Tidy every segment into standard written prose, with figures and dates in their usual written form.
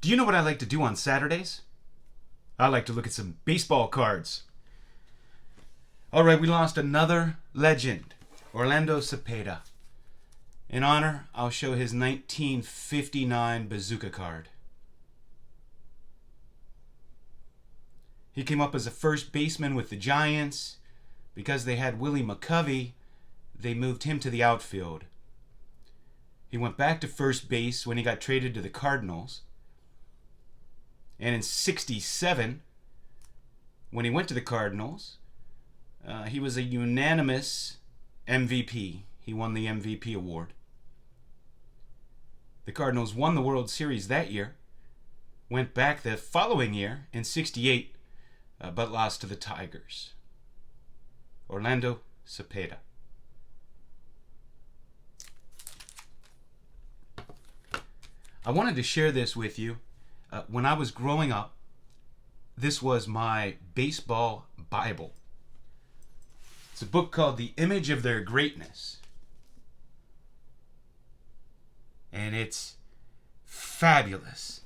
Do you know what I like to do on Saturdays? I like to look at some baseball cards. All right, we lost another legend, Orlando Cepeda. In honor, I'll show his 1959 bazooka card. He came up as a first baseman with the Giants. Because they had Willie McCovey, they moved him to the outfield. He went back to first base when he got traded to the Cardinals. And in '67, when he went to the Cardinals, he was a unanimous MVP. He won the MVP award. The Cardinals won the World Series that year, went back the following year in '68, but lost to the Tigers. Orlando Cepeda. I wanted to share this with you. When I was growing up, this was my baseball Bible. It's a book called The Image of Their Greatness. And it's fabulous.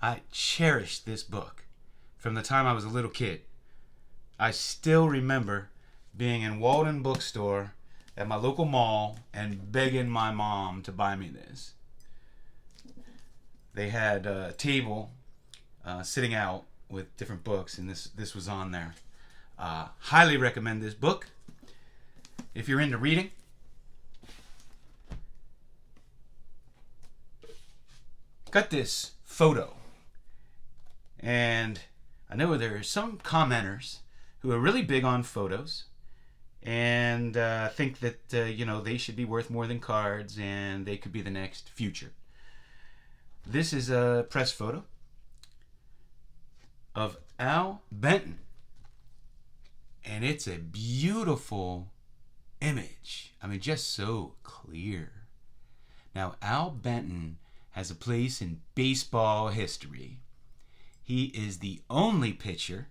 I cherished this book from the time I was a little kid. I still remember being in Walden Bookstore at my local mall and begging my mom to buy me this. They had a table sitting out with different books, and this was on there. Highly recommend this book if you're into reading. Got this photo, and I know there are some commenters who are really big on photos and think that they should be worth more than cards and they could be the next future. This is a press photo of Al Benton, and it's a beautiful image. I mean, just so clear. Now, Al Benton has a place in baseball history. He is the only pitcher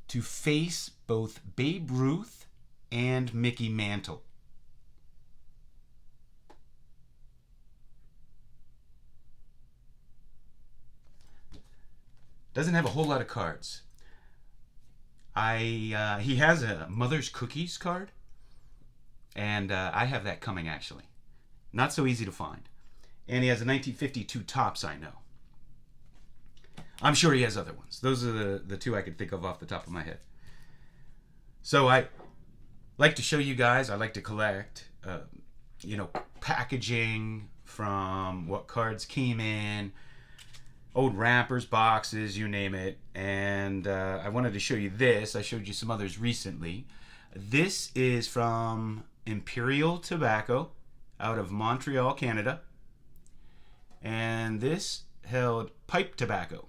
to face both Babe Ruth and Mickey Mantle. Doesn't have a whole lot of cards. He has a Mother's Cookies card, and I have that coming actually. Not so easy to find. And he has a 1952 Topps, I know. I'm sure he has other ones. Those are the two I could think of off the top of my head. So I like to show you guys, I like to collect, packaging from what cards came in, old wrappers, boxes, you name it. And I wanted to show you this. I showed you some others recently. This is from Imperial Tobacco out of Montreal, Canada. And this held pipe tobacco.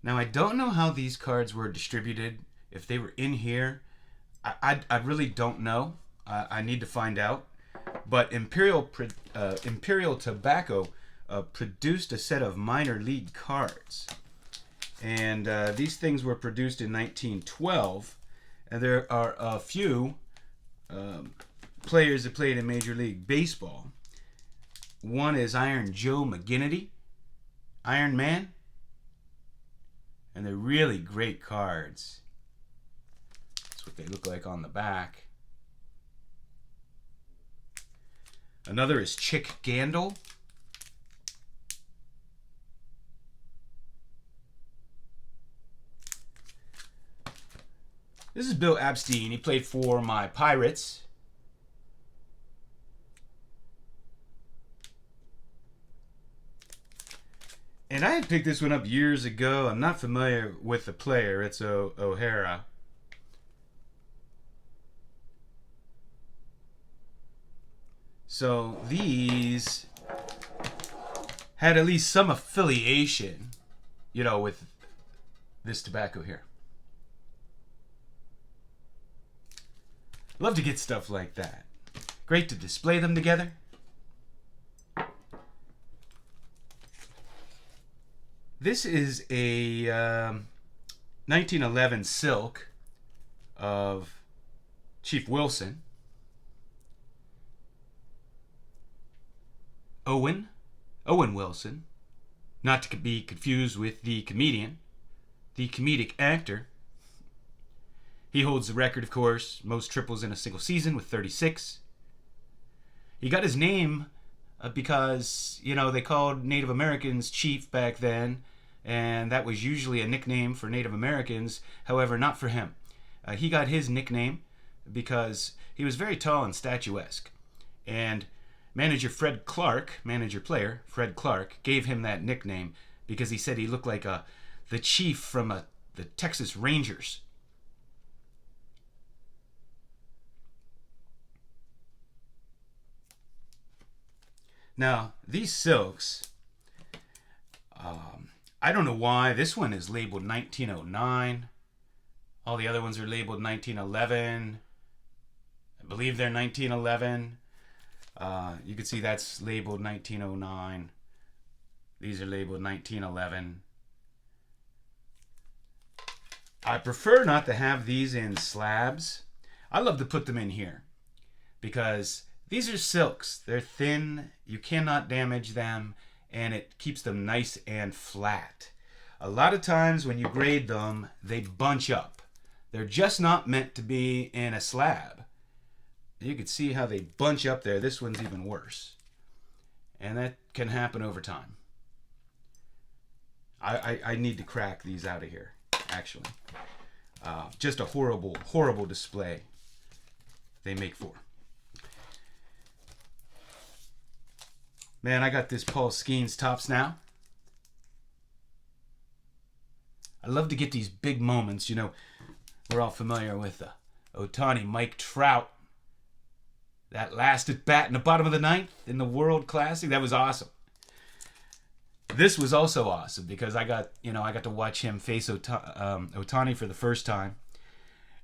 Now, I don't know how these cards were distributed, if they were in here. I really don't know. I need to find out. But Imperial Tobacco produced a set of minor league cards. And these things were produced in 1912. And there are a few players that played in Major League Baseball. One is Iron Joe McGinnity, Iron Man. And they're really great cards. That's what they look like on the back. Another is Chick Gandil. This is Bill Abstein. He played for my Pirates. And I had picked this one up years ago. I'm not familiar with the player. It's O'Hara. So these had at least some affiliation, with this tobacco here. Love to get stuff like that. Great to display them together. This is a 1911 silk of Chief Wilson. Owen, Owen Wilson, not to be confused with the comedian, the comedic actor. He holds the record, of course, most triples in a single season with 36. He got his name because, they called Native Americans chief back then, and that was usually a nickname for Native Americans. However, not for him. He got his nickname because he was very tall and statuesque. And manager player Fred Clark, gave him that nickname because he said he looked like the chief from the Texas Rangers. Now, these silks, I don't know why. This one is labeled 1909. All the other ones are labeled 1911. I believe they're 1911. You can see that's labeled 1909. These are labeled 1911. I prefer not to have these in slabs. I love to put them in here because these are silks. They're thin. You cannot damage them, and it keeps them nice and flat. A lot of times when you grade them, they bunch up. They're just not meant to be in a slab. You can see how they bunch up there. This one's even worse. And that can happen over time. I need to crack these out of here, actually. Just a horrible, horrible display they make for. Man, I got this Paul Skeens Topps now. I love to get these big moments. We're all familiar with Ohtani, Mike Trout. That last at bat in the bottom of the ninth in the World Classic, that was awesome. This was also awesome because I got to watch him face Ohtani for the first time.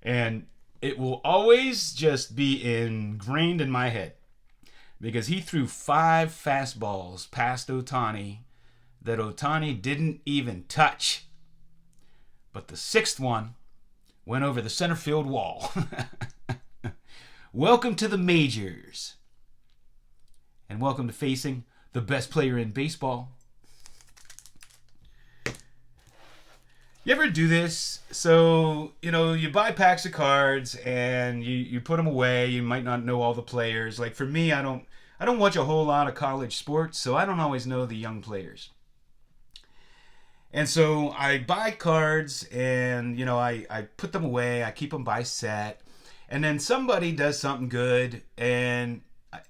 And it will always just be ingrained in my head because he threw 5 fastballs past Ohtani that Ohtani didn't even touch. But the 6th one went over the center field wall. Welcome to the majors. And welcome to facing the best player in baseball. You ever do this? So, you buy packs of cards and you put them away. You might not know all the players. Like for me, I don't watch a whole lot of college sports, so I don't always know the young players. And so I buy cards and, I put them away. I keep them by set. And then somebody does something good and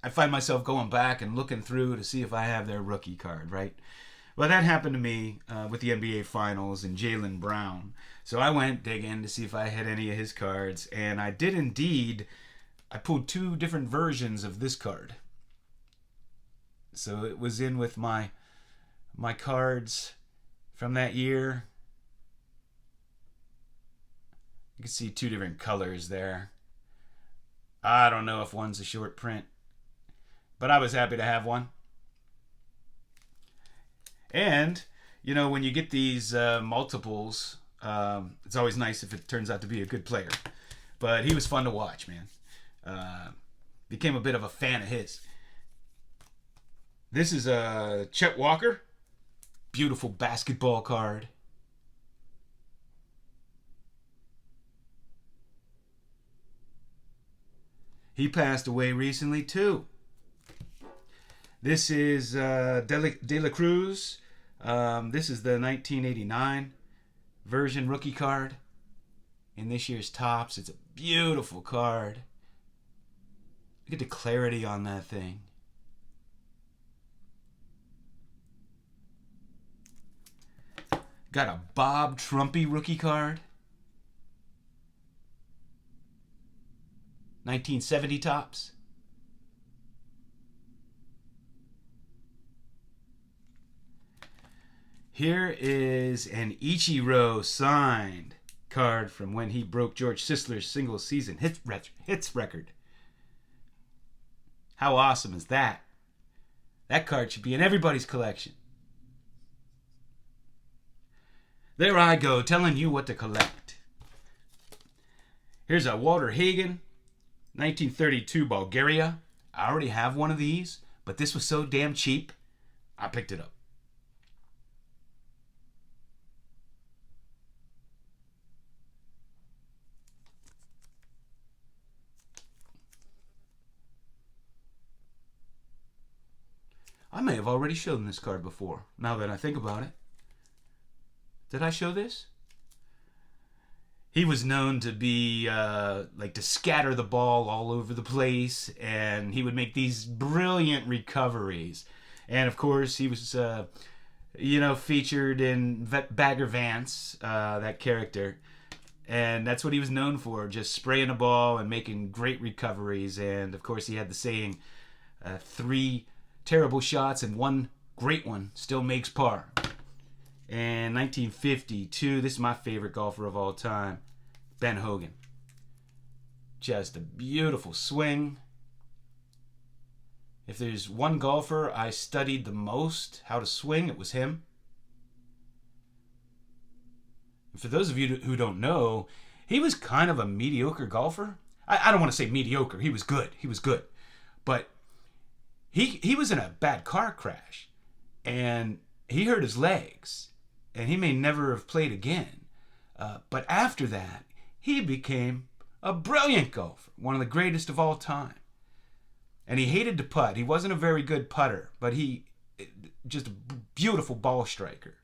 I find myself going back and looking through to see if I have their rookie card, right? Well, that happened to me with the NBA Finals and Jaylen Brown. So I went digging to see if I had any of his cards. And I did indeed. I pulled 2 different versions of this card. So it was in with my cards from that year. You can see 2 different colors there. I don't know if one's a short print, but I was happy to have one. And, when you get these multiples, it's always nice if it turns out to be a good player. But he was fun to watch, man. Became a bit of a fan of his. This is Chet Walker. Beautiful basketball card. He passed away recently, too. This is De La Cruz. This is the 1989 version rookie card in this year's Topps. It's a beautiful card. Look at the clarity on that thing. Got a Bob Trumpy rookie card. 1970 Topps. Here is an Ichiro signed card from when he broke George Sisler's single season hits record. How awesome is that? That card should be in everybody's collection. There I go, telling you what to collect. Here's a Walter Hagen, 1932 Bulgaria. I already have one of these, But this was so damn cheap, I picked it up. I may have already shown this card before, now that I think about it. Did I show this? He was known to be like to scatter the ball all over the place, and he would make these brilliant recoveries. And of course, he was, featured in Bagger Vance, that character, and that's what he was known for, just spraying the ball and making great recoveries. And of course, he had the saying, 3 terrible shots and 1 great one still makes par. And 1952, this is my favorite golfer of all time, Ben Hogan. Just a beautiful swing. If there's one golfer I studied the most how to swing, it was him. And for those of you who don't know, he was kind of a mediocre golfer. I don't want to say mediocre. He was good. He was good. But he was in a bad car crash, and he hurt his legs. And he may never have played again. But after that, he became a brilliant golfer, one of the greatest of all time. And he hated to putt. He wasn't a very good putter, but he just a beautiful ball striker.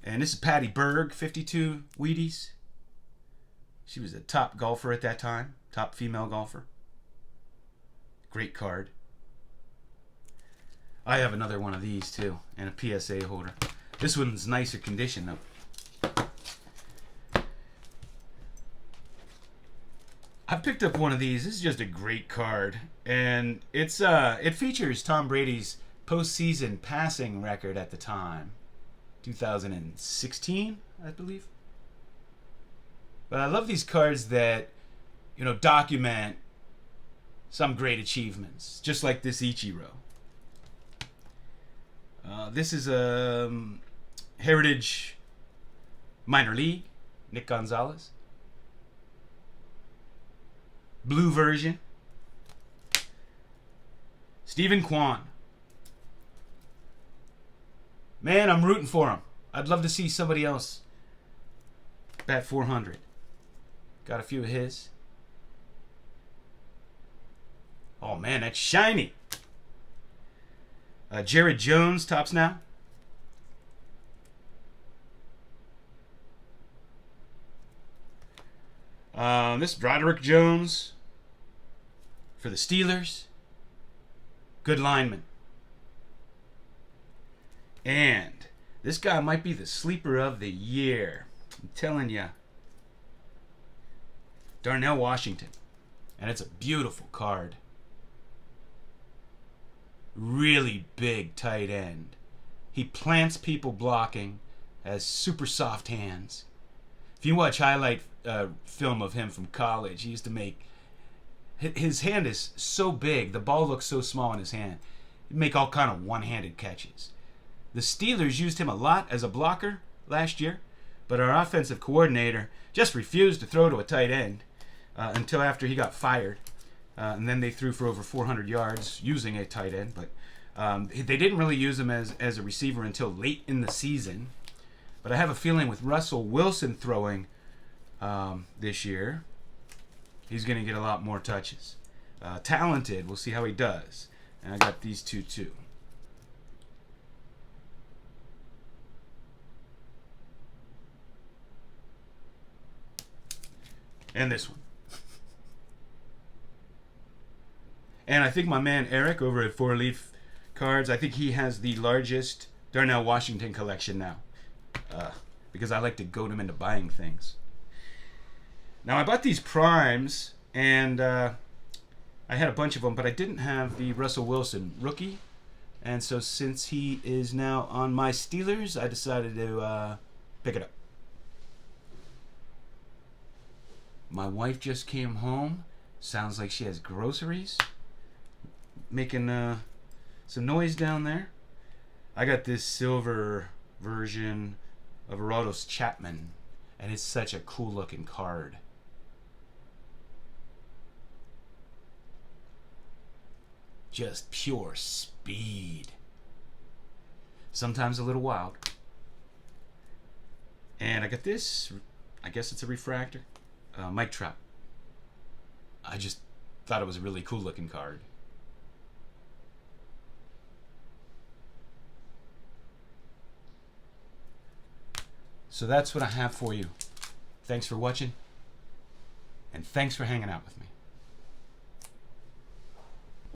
And this is Patty Berg, 52 Wheaties. She was a top golfer at that time, top female golfer. Great card. I have another one of these too, and a PSA holder. This one's nicer condition though. I picked up one of these. This is just a great card, and it features Tom Brady's postseason passing record at the time, 2016, I believe. But I love these cards that, document some great achievements, just like this Ichiro. This is a Heritage Minor League, Nick Gonzalez. Blue version, Stephen Kwan. Man, I'm rooting for him. I'd love to see somebody else bat 400. Got a few of his. Oh man, that's shiny. Jared Jones, tops now. This Broderick Jones for the Steelers. Good lineman. And this guy might be the sleeper of the year. I'm telling you. Darnell Washington. And it's a beautiful card. Really big tight end. He plants people blocking, has super soft hands. If you watch highlight film of him from college, he used to make... His hand is so big, the ball looks so small in his hand. He'd make all kind of one-handed catches. The Steelers used him a lot as a blocker last year, but our offensive coordinator just refused to throw to a tight end until after he got fired. And then they threw for over 400 yards using a tight end. But they didn't really use him as a receiver until late in the season. But I have a feeling with Russell Wilson throwing this year, he's going to get a lot more touches. Talented. We'll see how he does. And I got these two too. And this one. And I think my man Eric over at Four Leaf Cards, I think he has the largest Darnell Washington collection now. Because I like to goad him into buying things. Now I bought these primes, and I had a bunch of them, but I didn't have the Russell Wilson rookie. And so since he is now on my Steelers, I decided to pick it up. My wife just came home. Sounds like she has groceries. Making some noise down there. I got this silver version of a Aroldis Chapman, and it's such a cool looking card. Just pure speed. Sometimes a little wild. And I got this. I guess it's a refractor. Mike Trout. I just thought it was a really cool looking card. So that's what I have for you. Thanks for watching. And thanks for hanging out with me.